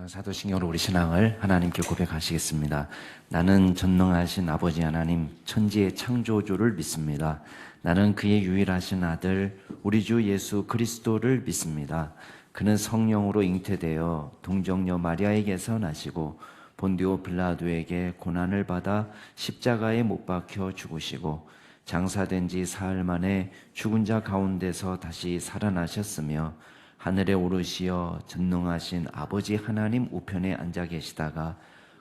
사도신경으로 우리 신앙을 하나님께 고백하시겠습니다. 나는 전능하신 아버지 하나님, 천지의 창조주를 믿습니다. 나는 그의 유일하신 아들, 우리 주 예수 그리스도를 믿습니다. 그는 성령으로 잉태되어 동정녀 마리아에게서 나시고 본디오 빌라도에게 고난을 받아 십자가에 못 박혀 죽으시고 장사된 지 사흘 만에 죽은 자 가운데서 다시 살아나셨으며 하늘에 오르시어 전능하신 아버지 하나님 우편에 앉아 계시다가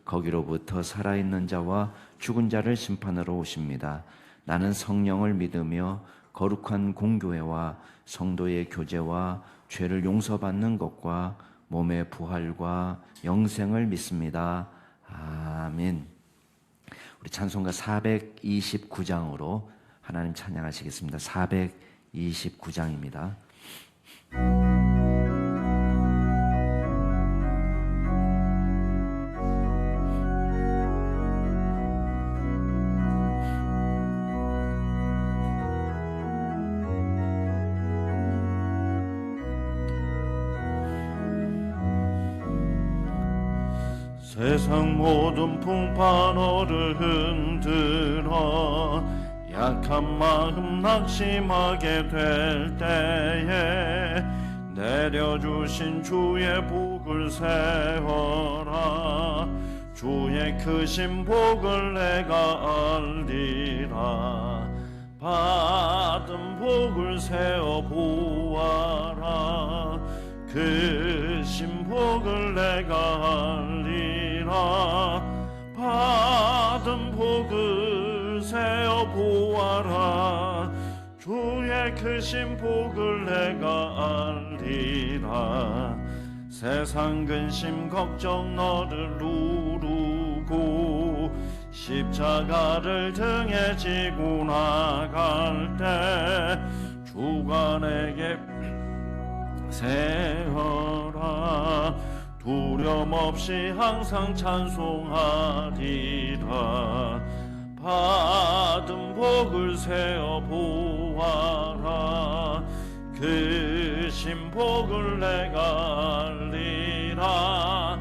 거기로부터 살아있는 자와 죽은 자를 심판하러 오십니다. 나는 성령을 믿으며 거룩한 공교회와 성도의 교제와 죄를 용서받는 것과 몸의 부활과 영생을 믿습니다. 아멘. 우리 찬송가 429장으로 하나님 찬양하시겠습니다. 429장입니다. 세상 모든 풍파 너를 흔들어 약한 마음 낙심하게 될 때에 내려주신 주의 복을 세워라. 주의 크신 복을 내가 알리라. 받은 복을 세워 보아라. 크신 복을 내가 알리라. 받은 복을 세어 보아라. 주의 크신 복을 내가 알리라. 세상 근심 걱정 너를 누르고 십자가를 등에 지고 나갈 때 주가 내게 세어라. 두려움 없이 항상 찬송하리라. 받은 복을 세어 보아라. 크신 복을 내가 알리라.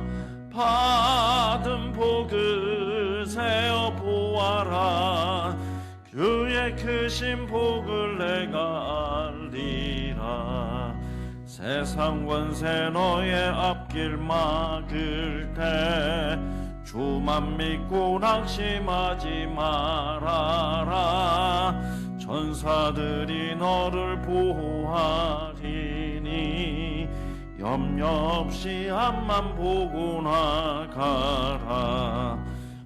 받은 복을 세어 보아라. 주의 크신 복을 내가 알리라. 세상 권세 너의 앞길 막을 때 주만 믿고 낙심하지 말아라. 천사들이 너를 보호하리니 염려 없이 앞만 보고 나가라.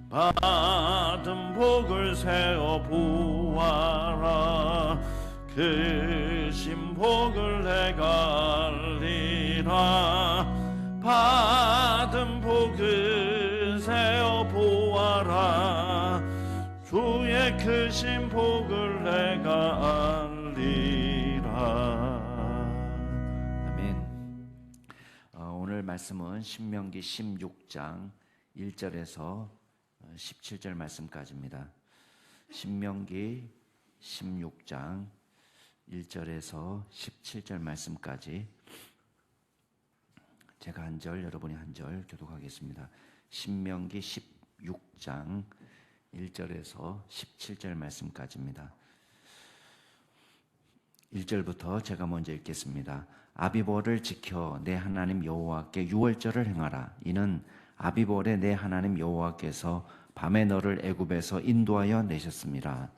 받은 복을 세어 보아라. 크신 복을 내가 알리라. 받은 복을 세어 보아라. 주의 크신 복을 내가 알리라. 아멘. 오늘 말씀은 신명기 16장 1절에서 17절 말씀까지입니다. 신명기 16장 1절에서 17절 말씀까지 제가 한 절, 여러분이 한 절 교독하겠습니다. 신명기 16장 1절에서 17절 말씀까지입니다. 1절부터 제가 먼저 읽겠습니다. 아비볼을 지켜 내 하나님 여호와께 유월절을 행하라. 이는 아비볼에 내 하나님 여호와께서 밤에 너를 애굽에서 인도하여 내셨습니다.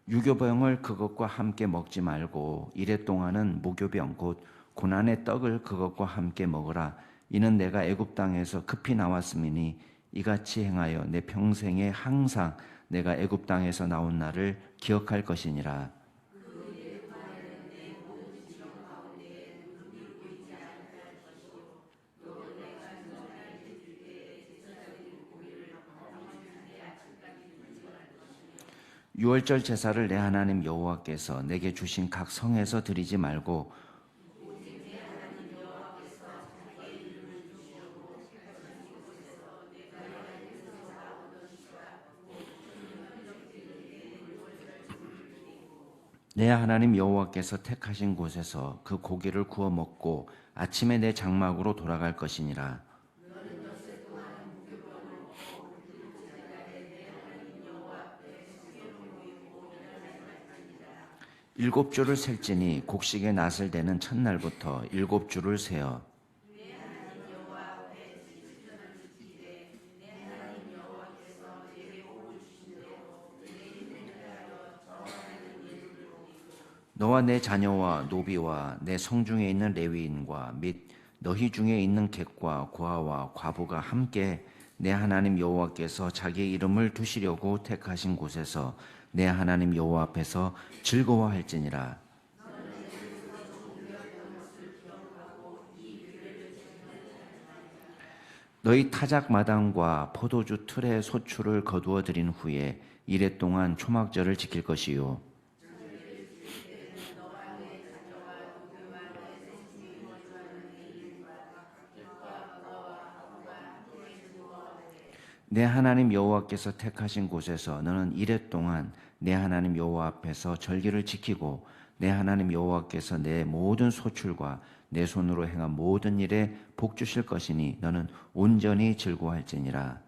유교병을 그것과 함께 먹지 말고 이레 동안은 무교병 곧 고난의 떡을 그것과 함께 먹으라. 이는 내가 애굽 땅에서 급히 나왔음이니 이같이 행하여 내 평생에 항상 내가 애굽 땅에서 나온 날을 기억할 것이니라. 유월절 제사를 내 하나님 여호와께서 내게 주신 각 성에서 드리지 말고 내 하나님 여호와께서 택하신 곳에서 그 고기를 구워 먹고 아침에 내 장막으로 돌아갈 것이니라. 일곱 주를 셀지니 곡식의 낫을 대는 첫날부터 일곱 주를 세어 너와 내 자녀와 노비와 내 성중에 있는 레위인과 및 너희 중에 있는 객과 고아와 과부가 함께 내 하나님 여호와께서 자기의 이름을 두시려고 택하신 곳에서 내 하나님 여호와 앞에서 즐거워할지니라. 너희 타작 마당과 포도주 틀의 소출을 거두어 들인 후에 이레 동안 초막절을 지킬 것이요. 내 하나님 여호와께서 택하신 곳에서 너는 이레 동안 내 하나님 여호와 앞에서 절기를 지키고 내 하나님 여호와께서 내 모든 소출과 내 손으로 행한 모든 일에 복 주실 것이니 너는 온전히 즐거워할지니라.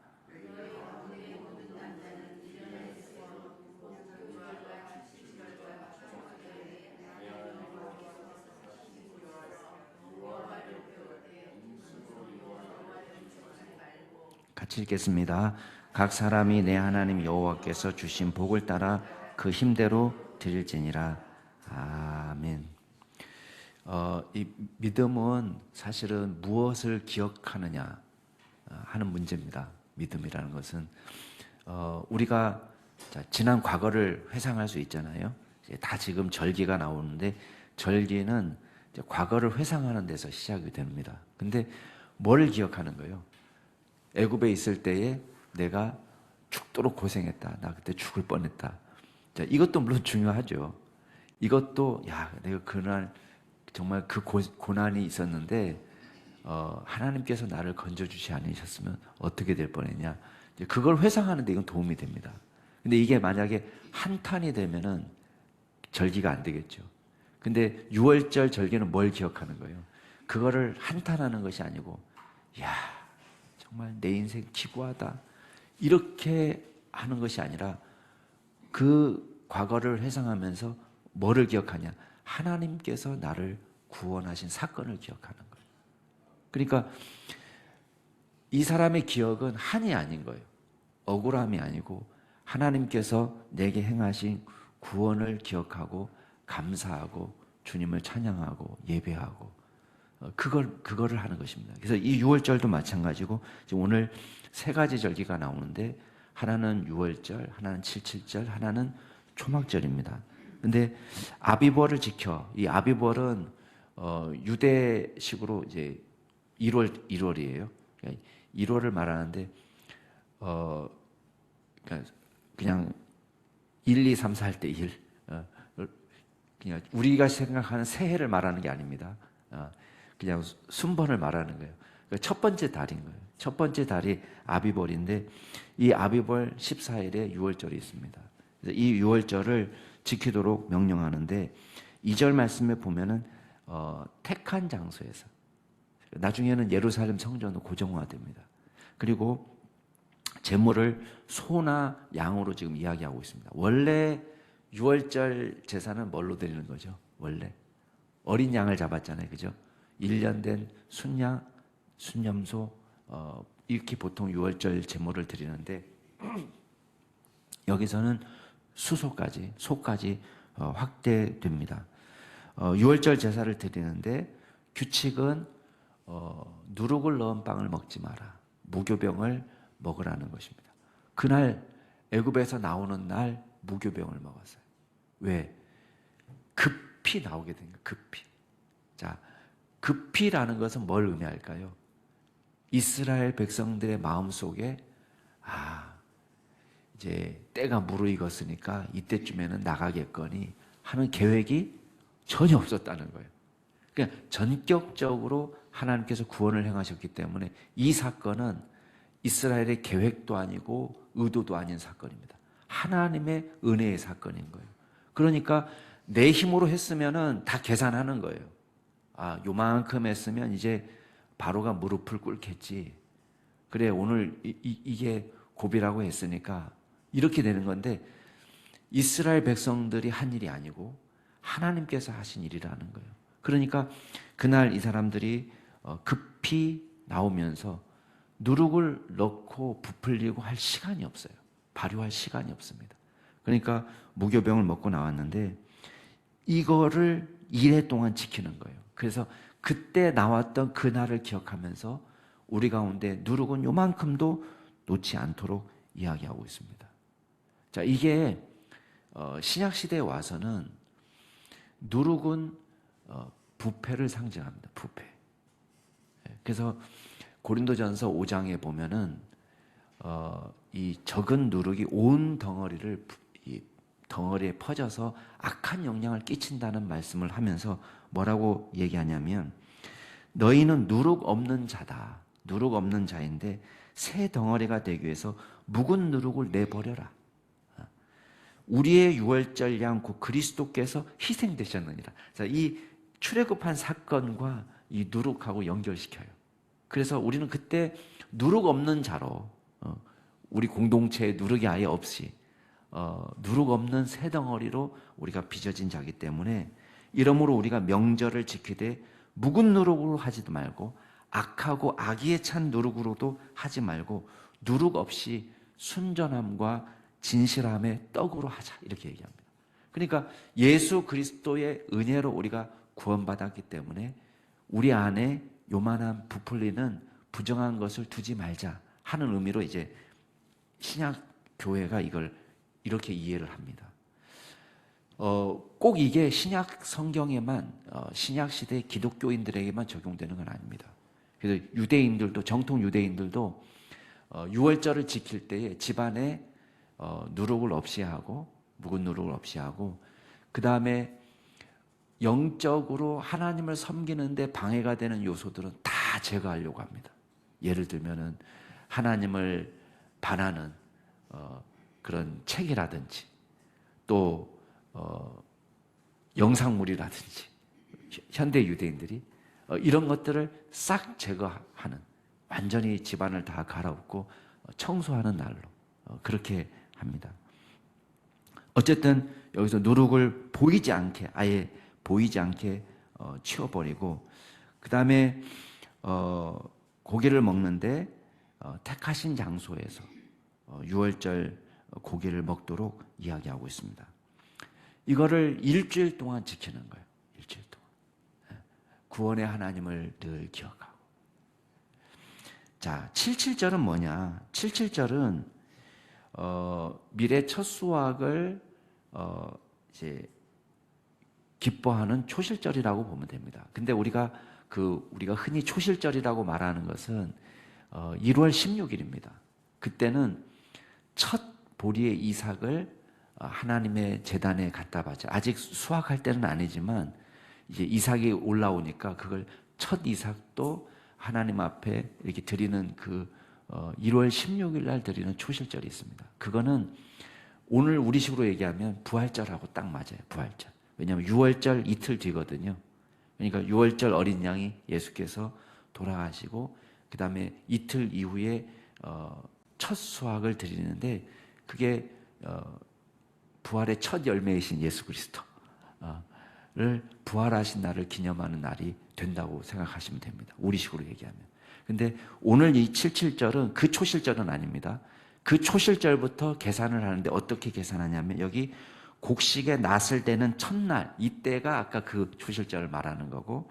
같이 읽겠습니다. 각 사람이 내 하나님 여호와께서 주신 복을 따라 그 힘대로 드릴지니라. 아멘. 이 믿음은 사실은 무엇을 기억하느냐 하는 문제입니다. 믿음이라는 것은 우리가 지난 과거를 회상할 수 있잖아요. 다 지금 절기가 나오는데 절기는 과거를 회상하는 데서 시작이 됩니다. 근데 뭘 기억하는 거예요? 애굽에 있을 때에 내가 죽도록 고생했다. 나 그때 죽을 뻔했다. 자, 이것도 물론 중요하죠. 이것도 내가 그날 정말 그 고난이 있었는데 하나님께서 나를 건져주지 않으셨으면 어떻게 될 뻔했냐. 그걸 회상하는 데 이건 도움이 됩니다. 근데 이게 만약에 한탄이 되면은 절기가 안 되겠죠. 근데 유월절 절기는 뭘 기억하는 거예요? 그거를 한탄하는 것이 아니고 정말 내 인생 기구하다 이렇게 하는 것이 아니라 그 과거를 회상하면서 뭐를 기억하냐? 하나님께서 나를 구원하신 사건을 기억하는 거예요. 그러니까 이 사람의 기억은 한이 아닌 거예요. 억울함이 아니고 하나님께서 내게 행하신 구원을 기억하고 감사하고 주님을 찬양하고 예배하고 그거를 하는 것입니다. 그래서 이 유월절도 마찬가지고 지금 오늘 세 가지 절기가 나오는데 하나는 유월절, 하나는 칠칠절, 하나는 초막절입니다. 근데 아비벌을 지켜. 이 아비벌은 유대식으로 이제 1월이에요. 그러니까 1월을 말하는데 그냥 1, 2, 3, 4 할 때 1. 그냥 우리가 생각하는 새해를 말하는 게 아닙니다. 그냥 순번을 말하는 거예요. 그러니까 첫 번째 달인 거예요. 첫 번째 달이 아비벌인데 이 아비벌 14일에 유월절이 있습니다. 그래서 이 유월절을 지키도록 명령하는데 2절 말씀에 보면은 택한 장소에서 나중에는 예루살렘 성전도 고정화됩니다. 그리고 제물을 소나 양으로 지금 이야기하고 있습니다. 원래 유월절 제사는 뭘로 드리는 거죠? 원래 어린 양을 잡았잖아요, 그죠? 1년 된 순양, 순염소 이렇게 보통 유월절 제물을 드리는데 여기서는 수소까지 소까지 확대됩니다. 유월절 제사를 드리는데 규칙은 누룩을 넣은 빵을 먹지 마라. 무교병을 먹으라는 것입니다. 그날 애굽에서 나오는 날 무교병을 먹었어요. 왜? 급히 나오게 된 거예요. 급히. 자, 급히라는 것은 뭘 의미할까요? 이스라엘 백성들의 마음속에 이제 때가 무르익었으니까 이때쯤에는 나가겠거니 하는 계획이 전혀 없었다는 거예요. 그러니까 전격적으로 하나님께서 구원을 행하셨기 때문에 이 사건은 이스라엘의 계획도 아니고 의도도 아닌 사건입니다. 하나님의 은혜의 사건인 거예요. 그러니까 내 힘으로 했으면은 다 계산하는 거예요. 아, 요만큼 했으면 이제 바로가 무릎을 꿇겠지. 그래, 오늘 이게 고비라고 했으니까 이렇게 되는 건데, 이스라엘 백성들이 한 일이 아니고 하나님께서 하신 일이라는 거예요. 그러니까 그날 이 사람들이 급히 나오면서 누룩을 넣고 부풀리고 할 시간이 없어요. 발효할 시간이 없습니다. 그러니까 무교병을 먹고 나왔는데 이거를 이래 동안 지키는 거예요. 그래서 그때 나왔던 그날을 기억하면서 우리 가운데 누룩은 요만큼도 놓지 않도록 이야기하고 있습니다. 자, 이게 신약 시대에 와서는 누룩은 부패를 상징합니다. 부패. 그래서 고린도전서 5장에 보면은 이 적은 누룩이 온 덩어리를 이 덩어리에 퍼져서 악한 영향을 끼친다는 말씀을 하면서 뭐라고 얘기하냐면, 너희는 누룩 없는 자다. 누룩 없는 자인데 새 덩어리가 되기 위해서 묵은 누룩을 내버려라. 우리의 유월절 양 곧 그리스도께서 희생되셨느니라. 자, 이 출애굽한 사건과 이 누룩하고 연결시켜요. 그래서 우리는 그때 누룩 없는 자로, 우리 공동체에 누룩이 아예 없이 누룩 없는 새 덩어리로 우리가 빚어진 자기 때문에, 이러므로 우리가 명절을 지키되 묵은 누룩으로 하지도 말고 악하고 악의에 찬 누룩으로도 하지 말고 누룩 없이 순전함과 진실함의 떡으로 하자, 이렇게 얘기합니다. 그러니까 예수 그리스도의 은혜로 우리가 구원받았기 때문에 우리 안에 요만한 부풀리는 부정한 것을 두지 말자 하는 의미로 이제 신약 교회가 이걸 이렇게 이해를 합니다. 꼭 이게 신약 성경에만, 신약 시대 기독교인들에게만 적용되는 건 아닙니다. 그래서 유대인들도, 정통 유대인들도 유월절을 지킬 때에 집안에 누룩을 없이 하고, 묵은 누룩을 없이 하고, 그 다음에 영적으로 하나님을 섬기는데 방해가 되는 요소들은 다 제거하려고 합니다. 예를 들면은 하나님을 반하는 그런 책이라든지, 또 영상물이라든지, 현대 유대인들이 이런 것들을 싹 제거하는, 완전히 집안을 다 갈아엎고 청소하는 날로 그렇게 합니다. 어쨌든 여기서 누룩을 보이지 않게, 아예 보이지 않게 치워버리고, 그 다음에 고기를 먹는데 택하신 장소에서 유월절 고기를 먹도록 이야기하고 있습니다. 이거를 일주일 동안 지키는 거예요. 일주일 동안. 구원의 하나님을 늘 기억하고. 자, 77절은 뭐냐? 77절은 미래 첫 수확을 이제 기뻐하는 초실절이라고 보면 됩니다. 근데 우리가 흔히 초실절이라고 말하는 것은 1월 16일입니다. 그때는 첫 보리의 이삭을 하나님의 제단에 갖다 바쳐. 아직 수확할 때는 아니지만 이제 이삭이 올라오니까 그걸 첫 이삭도 하나님 앞에 이렇게 드리는 그 1월 16일 날 드리는 초실절이 있습니다. 그거는 오늘 우리식으로 얘기하면 부활절하고 딱 맞아요. 부활절. 왜냐하면 6월절 이틀 뒤거든요. 그러니까 6월절 어린 양이 예수께서 돌아가시고 그 다음에 이틀 이후에 첫 수확을 드리는데, 그게 부활의 첫 열매이신 예수 그리스도를 부활하신 날을 기념하는 날이 된다고 생각하시면 됩니다. 우리식으로 얘기하면. 근데 오늘 이 77절은 그 초실절은 아닙니다. 그 초실절부터 계산을 하는데 어떻게 계산하냐면, 여기 곡식의 낫을 대는 첫날, 이때가 아까 그 초실절을 말하는 거고,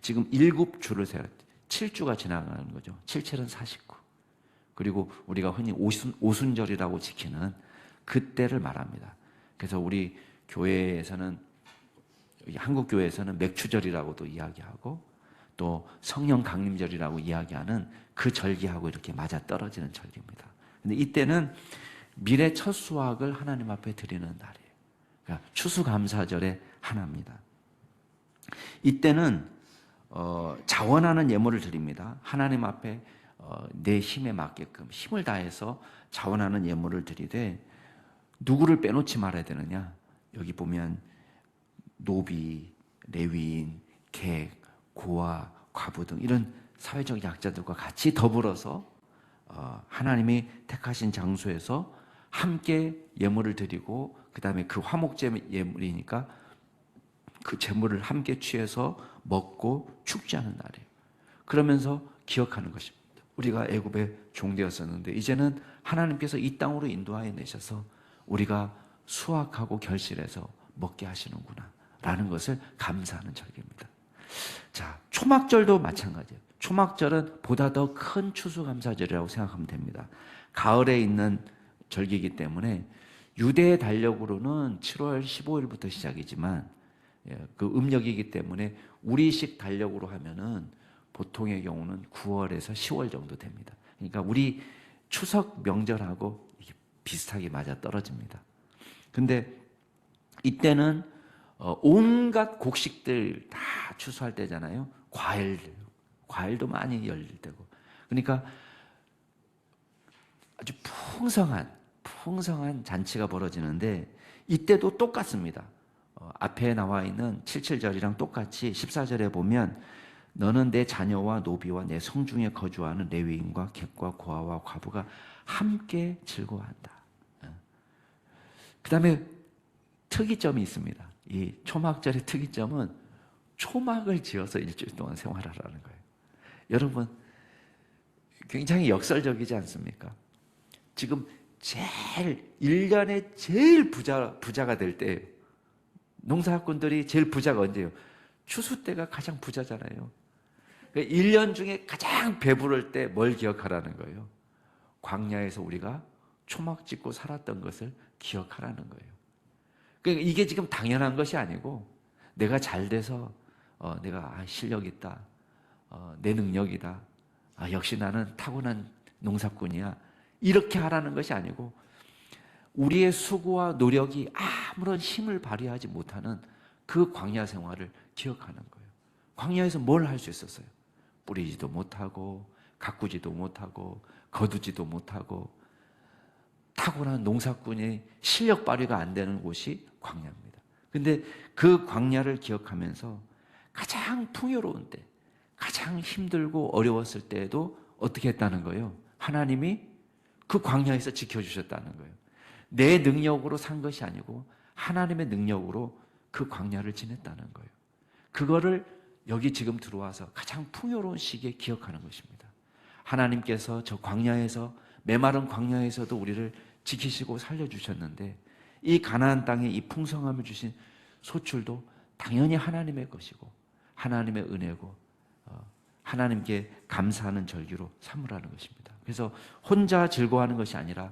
지금 7주를 세워 7주가 지나가는 거죠. 7칠은 49. 그리고 우리가 흔히 오순절이라고 지키는 그때를 말합니다. 그래서 우리 교회에서는, 한국 교회에서는 맥추절이라고도 이야기하고, 또 성령 강림절이라고 이야기하는 그 절기하고 이렇게 맞아 떨어지는 절기입니다. 근데 이때는 미래 첫 수확을 하나님 앞에 드리는 날이에요. 그러니까 추수감사절의 하나입니다. 이때는 자원하는 예물을 드립니다. 하나님 앞에 내 힘에 맞게끔 힘을 다해서 자원하는 예물을 드리되, 누구를 빼놓지 말아야 되느냐? 여기 보면 노비, 레위인, 객, 고아, 과부 등 이런 사회적 약자들과 같이 더불어서 하나님이 택하신 장소에서 함께 예물을 드리고 그 다음에 그 화목제 예물이니까 그 제물을 함께 취해서 먹고 축제하는 날이에요. 그러면서 기억하는 것입니다. 우리가 애굽의 종되었었는데 이제는 하나님께서 이 땅으로 인도하여 내셔서 우리가 수확하고 결실해서 먹게 하시는구나 라는 것을 감사하는 절기입니다. 자, 초막절도 마찬가지예요. 초막절은 보다 더 큰 추수감사절이라고 생각하면 됩니다. 가을에 있는 절기이기 때문에 유대의 달력으로는 7월 15일부터 시작이지만 그 음력이기 때문에 우리식 달력으로 하면은 보통의 경우는 9월에서 10월 정도 됩니다. 그러니까 우리 추석 명절하고 이게 비슷하게 맞아 떨어집니다. 근데 이때는 온갖 곡식들 다 추수할 때잖아요. 과일도 많이 열릴 때고. 그러니까 아주 풍성한 잔치가 벌어지는데 이때도 똑같습니다. 앞에 나와 있는 77절이랑 똑같이 14절에 보면 너는 내 자녀와 노비와 내 성중에 거주하는 레위인과 객과 고아와 과부가 함께 즐거워한다. 그 다음에 특이점이 있습니다. 이 초막절의 특이점은 초막을 지어서 일주일 동안 생활하라는 거예요. 여러분 굉장히 역설적이지 않습니까? 지금 1년에 제일 부자가 될 때예요. 농사꾼들이 제일 부자가 언제예요? 추수 때가 가장 부자잖아요. 1년 중에 가장 배부를 때 뭘 기억하라는 거예요? 광야에서 우리가 초막 짓고 살았던 것을 기억하라는 거예요. 그러니까 이게 지금 당연한 것이 아니고 내가 잘 돼서 내가 실력 있다, 내 능력이다, 역시 나는 타고난 농사꾼이야 이렇게 하라는 것이 아니고 우리의 수고와 노력이 아무런 힘을 발휘하지 못하는 그 광야 생활을 기억하는 거예요. 광야에서 뭘 할 수 있었어요? 뿌리지도 못하고 가꾸지도 못하고 거두지도 못하고 타고난 농사꾼의 실력 발휘가 안 되는 곳이 광야입니다. 근데 그 광야를 기억하면서 가장 풍요로운 때, 가장 힘들고 어려웠을 때에도 어떻게 했다는 거예요? 하나님이 그 광야에서 지켜주셨다는 거예요. 내 능력으로 산 것이 아니고 하나님의 능력으로 그 광야를 지냈다는 거예요. 그거를 여기 지금 들어와서 가장 풍요로운 시기에 기억하는 것입니다. 하나님께서 저 광야에서, 메마른 광야에서도 우리를 지키시고 살려주셨는데 이 가나안 땅에 이 풍성함을 주신 소출도 당연히 하나님의 것이고 하나님의 은혜고 하나님께 감사하는 절기로 삼으라는 것입니다. 그래서 혼자 즐거워하는 것이 아니라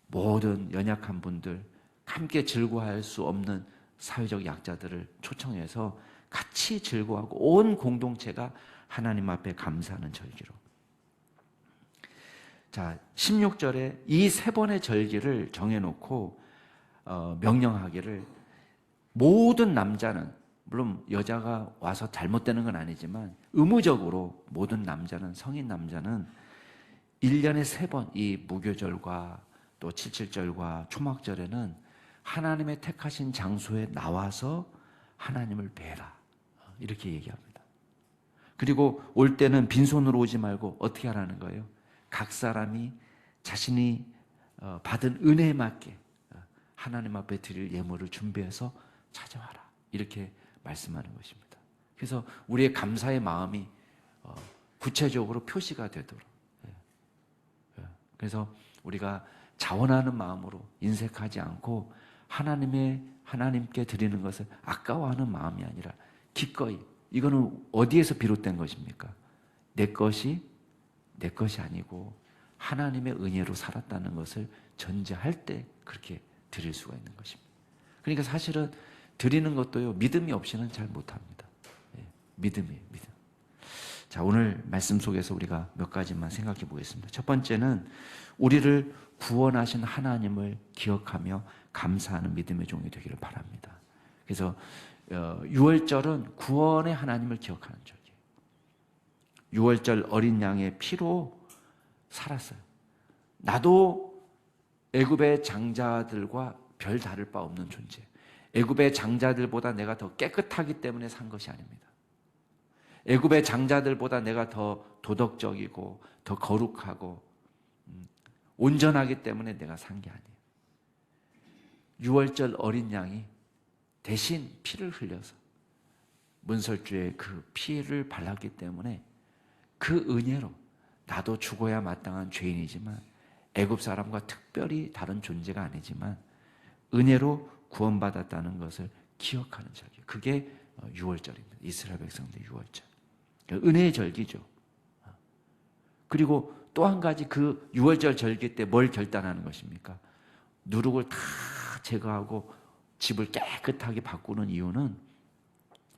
모든 연약한 분들, 함께 즐거워할 수 없는 사회적 약자들을 초청해서 같이 즐거워하고 온 공동체가 하나님 앞에 감사하는 절기로. 자, 16절에 이 세 번의 절기를 정해놓고 명령하기를 모든 남자는, 물론 여자가 와서 잘못되는 건 아니지만 의무적으로 모든 남자는, 성인 남자는 1년에 3번 이 무교절과 또 77절과 초막절에는 하나님의 택하신 장소에 나와서 하나님을 뵈라 이렇게 얘기합니다. 그리고 올 때는 빈손으로 오지 말고 어떻게 하라는 거예요? 각 사람이 자신이 받은 은혜에 맞게 하나님 앞에 드릴 예물을 준비해서 찾아와라 이렇게 말씀하는 것입니다. 그래서 우리의 감사의 마음이 구체적으로 표시가 되도록, 그래서 우리가 자원하는 마음으로 인색하지 않고 하나님께 드리는 것을 아까워하는 마음이 아니라 기꺼이, 이거는 어디에서 비롯된 것입니까? 내 것이 아니고 하나님의 은혜로 살았다는 것을 전제할 때 그렇게 드릴 수가 있는 것입니다. 그러니까 사실은 드리는 것도요, 믿음이 없이는 잘 못합니다. 믿음. 자, 오늘 말씀 속에서 우리가 몇 가지만 생각해 보겠습니다. 첫 번째는 우리를 구원하신 하나님을 기억하며 감사하는 믿음의 종이 되기를 바랍니다. 그래서 6월절은 구원의 하나님을 기억하는 절기예요. 6월절 어린 양의 피로 살았어요. 나도 애굽의 장자들과 별 다를 바 없는 존재. 애굽의 장자들보다 내가 더 깨끗하기 때문에 산 것이 아닙니다. 애굽의 장자들보다 내가 더 도덕적이고 더 거룩하고 온전하기 때문에 내가 산 게 아니에요. 유월절 어린 양이 대신 피를 흘려서 문설주에 그 피를 발랐기 때문에 그 은혜로 나도 죽어야 마땅한 죄인이지만 애굽 사람과 특별히 다른 존재가 아니지만 은혜로 구원받았다는 것을 기억하는 절기. 그게 유월절입니다. 이스라엘 백성들 유월절. 은혜의 절기죠. 그리고 또 한 가지 그 유월절 절기 때 뭘 결단하는 것입니까? 누룩을 다 제거하고 집을 깨끗하게 바꾸는 이유는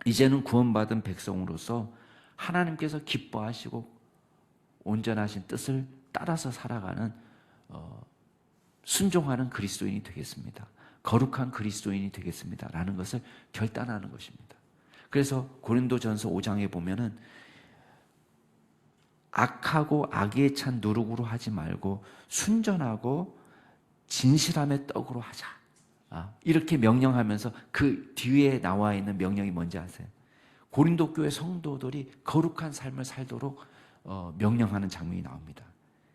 이제는 구원받은 백성으로서 하나님께서 기뻐하시고 온전하신 뜻을 따라서 살아가는 순종하는 그리스도인이 되겠습니다. 거룩한 그리스도인이 되겠습니다. 라는 것을 결단하는 것입니다. 그래서 고린도전서 5장에 보면은 악하고 악에 찬 누룩으로 하지 말고 순전하고 진실함의 떡으로 하자. 이렇게 명령하면서 그 뒤에 나와 있는 명령이 뭔지 아세요? 고린도 교회 성도들이 거룩한 삶을 살도록 명령하는 장면이 나옵니다.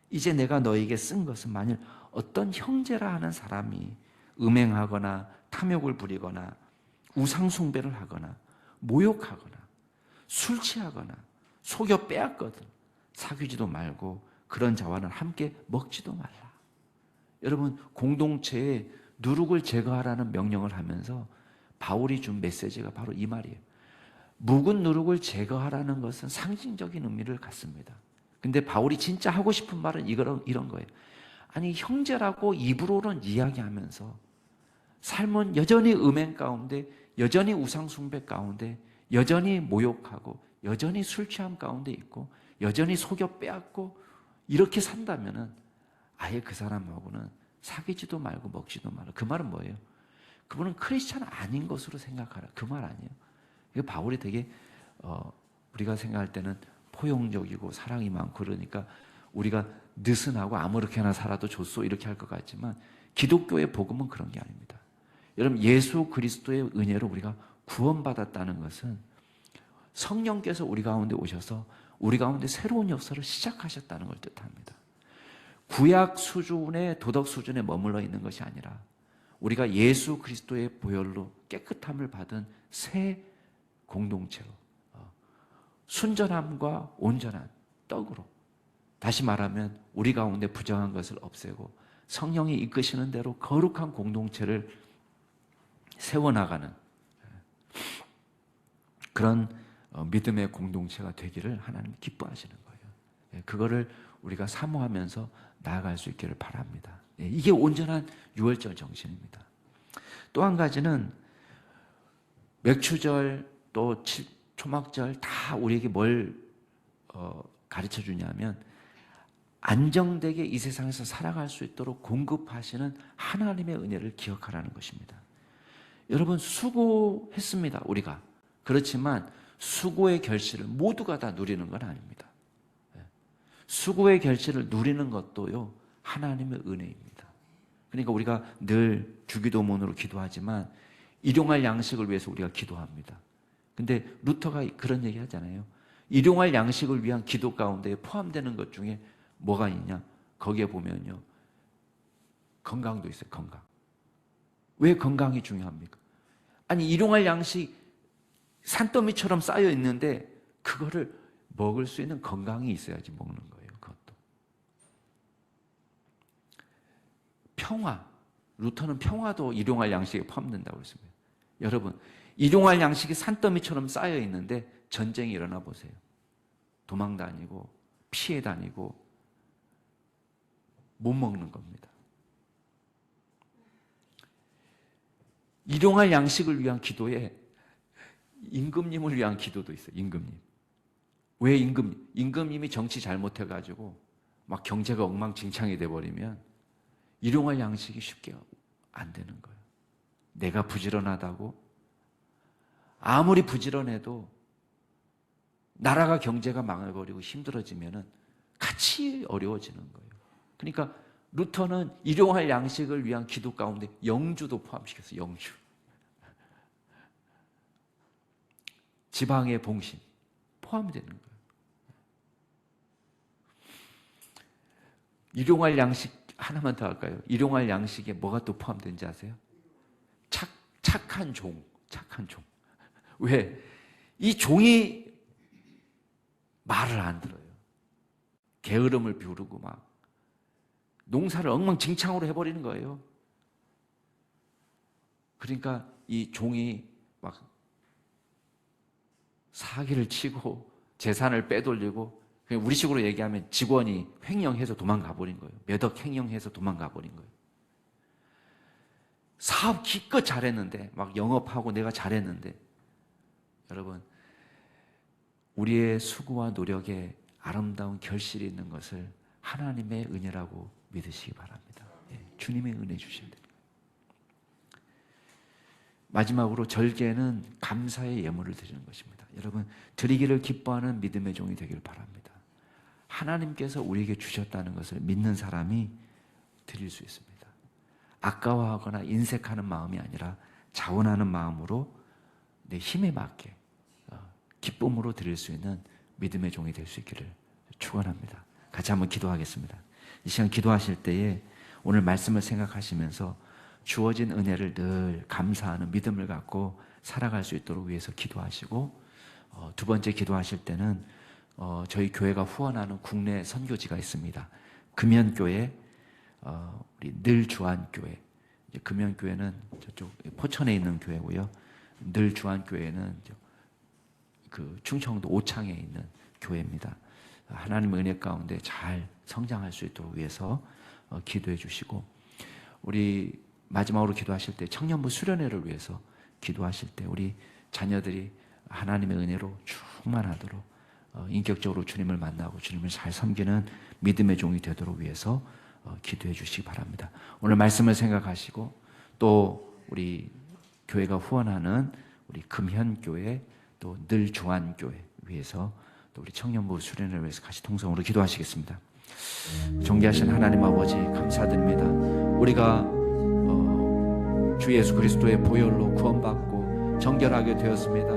이제 내가 너에게 쓴 것은 만일 어떤 형제라 하는 사람이 음행하거나 탐욕을 부리거나 우상숭배를 하거나 모욕하거나 술 취하거나 속여 빼앗거든 사귀지도 말고 그런 자와는 함께 먹지도 말라. 여러분, 공동체에 누룩을 제거하라는 명령을 하면서 바울이 준 메시지가 바로 이 말이에요. 묵은 누룩을 제거하라는 것은 상징적인 의미를 갖습니다. 근데 바울이 진짜 하고 싶은 말은 이런 거예요. 아니, 형제라고 입으로는 이야기하면서 삶은 여전히 음행 가운데, 여전히 우상숭배 가운데, 여전히 모욕하고 여전히 술 취함 가운데 있고 여전히 속여 빼앗고 이렇게 산다면은 아예 그 사람하고는 사귀지도 말고 먹지도 말라. 그 말은 뭐예요? 그분은 크리스찬 아닌 것으로 생각하라. 그 말 아니에요. 이거 바울이 되게 우리가 생각할 때는 포용적이고 사랑이 많고 그러니까 우리가 느슨하고 아무렇게나 살아도 좋소 이렇게 할 것 같지만 기독교의 복음은 그런 게 아닙니다. 여러분, 예수 그리스도의 은혜로 우리가 구원받았다는 것은 성령께서 우리 가운데 오셔서 우리 가운데 새로운 역사를 시작하셨다는 걸 뜻합니다. 구약 수준의 도덕 수준에 머물러 있는 것이 아니라 우리가 예수 그리스도의 보혈로 깨끗함을 받은 새 공동체로 순전함과 온전한 떡으로, 다시 말하면 우리 가운데 부정한 것을 없애고 성령이 이끄시는 대로 거룩한 공동체를 세워나가는 그런 믿음의 공동체가 되기를 하나님 기뻐하시는 거예요. 그거를 우리가 사모하면서 나아갈 수 있기를 바랍니다. 이게 온전한 유월절 정신입니다. 또 한 가지는 맥추절 또 초막절 다 우리에게 뭘 가르쳐 주냐면 안정되게 이 세상에서 살아갈 수 있도록 공급하시는 하나님의 은혜를 기억하라는 것입니다. 여러분, 수고했습니다. 우리가. 그렇지만 수고의 결실을 모두가 다 누리는 건 아닙니다. 수고의 결실을 누리는 것도요, 하나님의 은혜입니다. 그러니까 우리가 늘 주기도문으로 기도하지만 일용할 양식을 위해서 우리가 기도합니다. 근데 루터가 그런 얘기 하잖아요. 일용할 양식을 위한 기도 가운데 포함되는 것 중에 뭐가 있냐? 거기에 보면요, 건강도 있어요. 건강. 왜 건강이 중요합니까? 아니, 일용할 양식 산더미처럼 쌓여 있는데 그거를 먹을 수 있는 건강이 있어야지 먹는 거예요. 그것도. 평화. 루터는 평화도 일용할 양식에 포함된다고 했습니다. 여러분, 일용할 양식이 산더미처럼 쌓여 있는데 전쟁이 일어나 보세요. 도망 다니고 피해 다니고 못 먹는 겁니다. 일용할 양식을 위한 기도에 임금님을 위한 기도도 있어요. 임금님. 왜 임금님이 정치 잘못해가지고 막 경제가 엉망진창이 돼버리면 일용할 양식이 쉽게 안 되는 거예요. 내가 부지런하다고 아무리 부지런해도 나라가 경제가 망해버리고 힘들어지면 같이 어려워지는 거예요. 그러니까 루터는 일용할 양식을 위한 기도 가운데 영주도 포함시켰어요. 영주. 지방의 봉신 포함이 되는 거예요. 일용할 양식 하나만 더 할까요? 일용할 양식에 뭐가 또 포함되는지 아세요? 착한 종. 왜? 이 종이 말을 안 들어요. 게으름을 피우고 막 농사를 엉망진창으로 해버리는 거예요. 그러니까 이 종이 막 사기를 치고 재산을 빼돌리고, 우리식으로 얘기하면 직원이 횡령해서 도망가 버린 거예요. 몇 억 횡령해서 도망가 버린 거예요. 사업 기껏 잘했는데, 막 영업하고 내가 잘했는데, 여러분, 우리의 수고와 노력에 아름다운 결실이 있는 것을 하나님의 은혜라고 믿으시기 바랍니다. 주님의 은혜 주시면 됩니다. 마지막으로 절개는 감사의 예물을 드리는 것입니다. 여러분, 드리기를 기뻐하는 믿음의 종이 되길 바랍니다. 하나님께서 우리에게 주셨다는 것을 믿는 사람이 드릴 수 있습니다. 아까워하거나 인색하는 마음이 아니라 자원하는 마음으로 내 힘에 맞게 기쁨으로 드릴 수 있는 믿음의 종이 될 수 있기를 축원합니다. 같이 한번 기도하겠습니다. 이 시간 기도하실 때에 오늘 말씀을 생각하시면서 주어진 은혜를 늘 감사하는 믿음을 갖고 살아갈 수 있도록 위해서 기도하시고, 두 번째 기도하실 때는 저희 교회가 후원하는 국내 선교지가 있습니다. 금연교회, 우리 늘주안교회. 금연교회는 저쪽 포천에 있는 교회고요. 늘주안교회는 그 충청도 오창에 있는 교회입니다. 하나님의 은혜 가운데 잘 성장할 수 있도록 위해서 기도해 주시고, 우리 마지막으로 기도하실 때 청년부 수련회를 위해서 기도하실 때 우리 자녀들이 하나님의 은혜로 충만하도록 인격적으로 주님을 만나고 주님을 잘 섬기는 믿음의 종이 되도록 위해서 기도해 주시기 바랍니다. 오늘 말씀을 생각하시고, 또 우리 교회가 후원하는 우리 금현교회, 또 늘주안교회 위해서, 또 우리 청년부 수련을 위해서 같이 통성으로 기도하시겠습니다. 존귀하신 하나님 아버지, 감사드립니다. 우리가 주 예수 그리스도의 보혈로 구원받고 정결하게 되었습니다.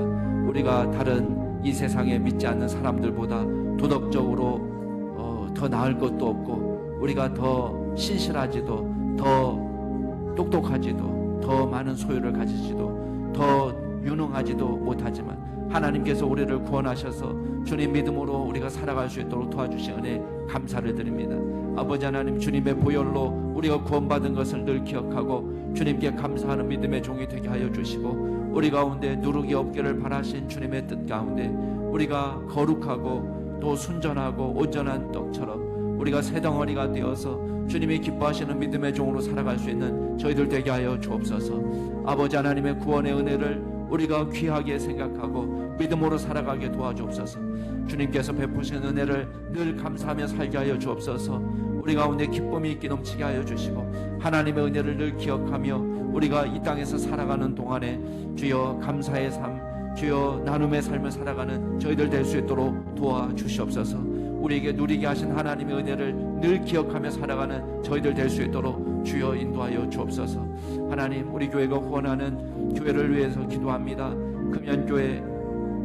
우리가 다른 이 세상에 믿지 않는 사람들보다 도덕적으로 더 나을 것도 없고, 우리가 더 신실하지도, 더 똑똑하지도, 더 많은 소유를 가지지도, 더 유능하지도 못하지만 하나님께서 우리를 구원하셔서 주님 믿음으로 우리가 살아갈 수 있도록 도와주신 은혜 감사를 드립니다. 아버지 하나님, 주님의 보혈로 우리가 구원받은 것을 늘 기억하고 주님께 감사하는 믿음의 종이 되게 하여 주시고, 우리 가운데 누룩이 없기를 바라신 주님의 뜻 가운데 우리가 거룩하고 또 순전하고 온전한 떡처럼 우리가 새 덩어리가 되어서 주님이 기뻐하시는 믿음의 종으로 살아갈 수 있는 저희들 되게 하여 주옵소서. 아버지 하나님의 구원의 은혜를 우리가 귀하게 생각하고 믿음으로 살아가게 도와주옵소서. 주님께서 베푸신 은혜를 늘 감사하며 살게 하여 주옵소서. 우리 가운데 기쁨이 있게 넘치게 하여 주시고, 하나님의 은혜를 늘 기억하며 우리가 이 땅에서 살아가는 동안에 주여 감사의 삶, 주여 나눔의 삶을 살아가는 저희들 될 수 있도록 도와주시옵소서. 우리에게 누리게 하신 하나님의 은혜를 늘 기억하며 살아가는 저희들 될 수 있도록 주여 인도하여 주옵소서. 하나님, 우리 교회가 후원하는 교회를 위해서 기도합니다. 금연교회,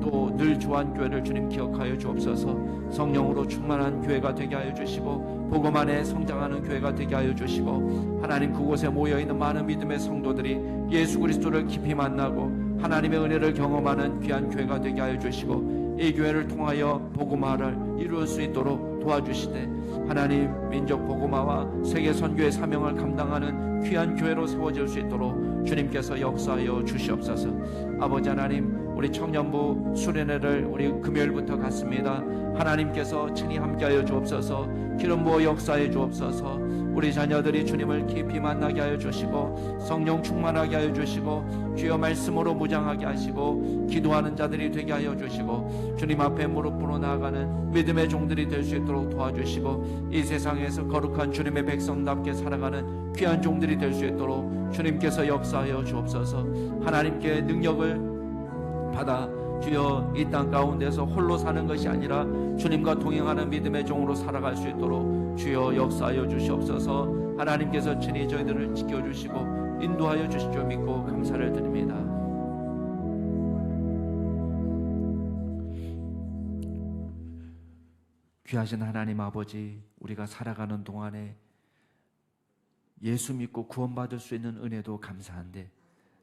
또 늘주안교회를 주님 기억하여 주옵소서. 성령으로 충만한 교회가 되게 하여 주시고, 복음 안에 성장하는 교회가 되게 하여 주시고, 하나님 그곳에 모여있는 많은 믿음의 성도들이 예수 그리스도를 깊이 만나고 하나님의 은혜를 경험하는 귀한 교회가 되게 하여 주시고, 이 교회를 통하여 복음화를 이룰 수 있도록 도와주시되, 하나님 민족 복음화와 세계 선교의 사명을 감당하는 귀한 교회로 세워질 수 있도록 주님께서 역사하여 주시옵소서. 아버지 하나님, 우리 청년부 수련회를 우리 금요일부터 갔습니다. 하나님께서 친히 함께하여 주옵소서. 기름 부어 역사해 주옵소서. 우리 자녀들이 주님을 깊이 만나게 하여 주시고, 성령 충만하게 하여 주시고, 주여 말씀으로 무장하게 하시고, 기도하는 자들이 되게 하여 주시고, 주님 앞에 무릎 꿇어 나아가는 믿음의 종들이 될 수 있도록 도와주시고, 이 세상에서 거룩한 주님의 백성답게 살아가는 귀한 종들이 될 수 있도록 주님께서 역사하여 주옵소서. 하나님께 능력을 받아 주여 이 땅 가운데서 홀로 사는 것이 아니라 주님과 동행하는 믿음의 종으로 살아갈 수 있도록 주여 역사하여 주시옵소서. 하나님께서 친히 저희들을 지켜주시고 인도하여 주실 줄 믿고 감사를 드립니다. 귀하신 하나님 아버지, 우리가 살아가는 동안에 예수 믿고 구원받을 수 있는 은혜도 감사한데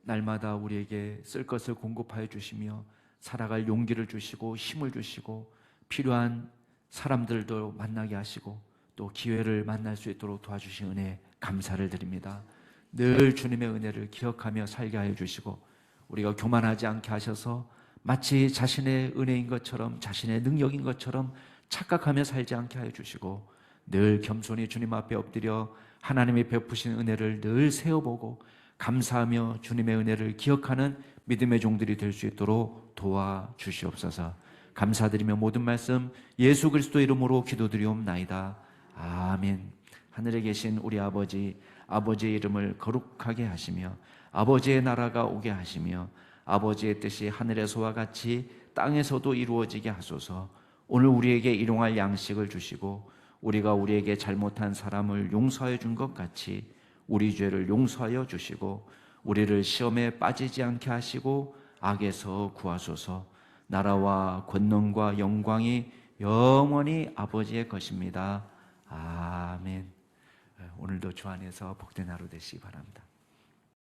날마다 우리에게 쓸 것을 공급하여 주시며 살아갈 용기를 주시고 힘을 주시고 필요한 사람들도 만나게 하시고 또 기회를 만날 수 있도록 도와주신 은혜 감사를 드립니다. 늘 주님의 은혜를 기억하며 살게 하여 주시고 우리가 교만하지 않게 하셔서 마치 자신의 은혜인 것처럼 자신의 능력인 것처럼 착각하며 살지 않게 하여 주시고 늘 겸손히 주님 앞에 엎드려 하나님이 베푸신 은혜를 늘 세어보고 감사하며 주님의 은혜를 기억하는 믿음의 종들이 될 수 있도록 도와주시옵소서. 감사드리며 모든 말씀 예수 그리스도 이름으로 기도드리옵나이다. 아멘. 하늘에 계신 우리 아버지, 아버지의 이름을 거룩하게 하시며 아버지의 나라가 오게 하시며 아버지의 뜻이 하늘에서와 같이 땅에서도 이루어지게 하소서. 오늘 우리에게 일용할 양식을 주시고 우리가 우리에게 잘못한 사람을 용서해 준 것 같이 우리 죄를 용서하여 주시고 우리를 시험에 빠지지 않게 하시고 악에서 구하소서. 나라와 권능과 영광이 영원히 아버지의 것입니다. 아멘. 오늘도 주 안에서 복된 하루 되시기 바랍니다.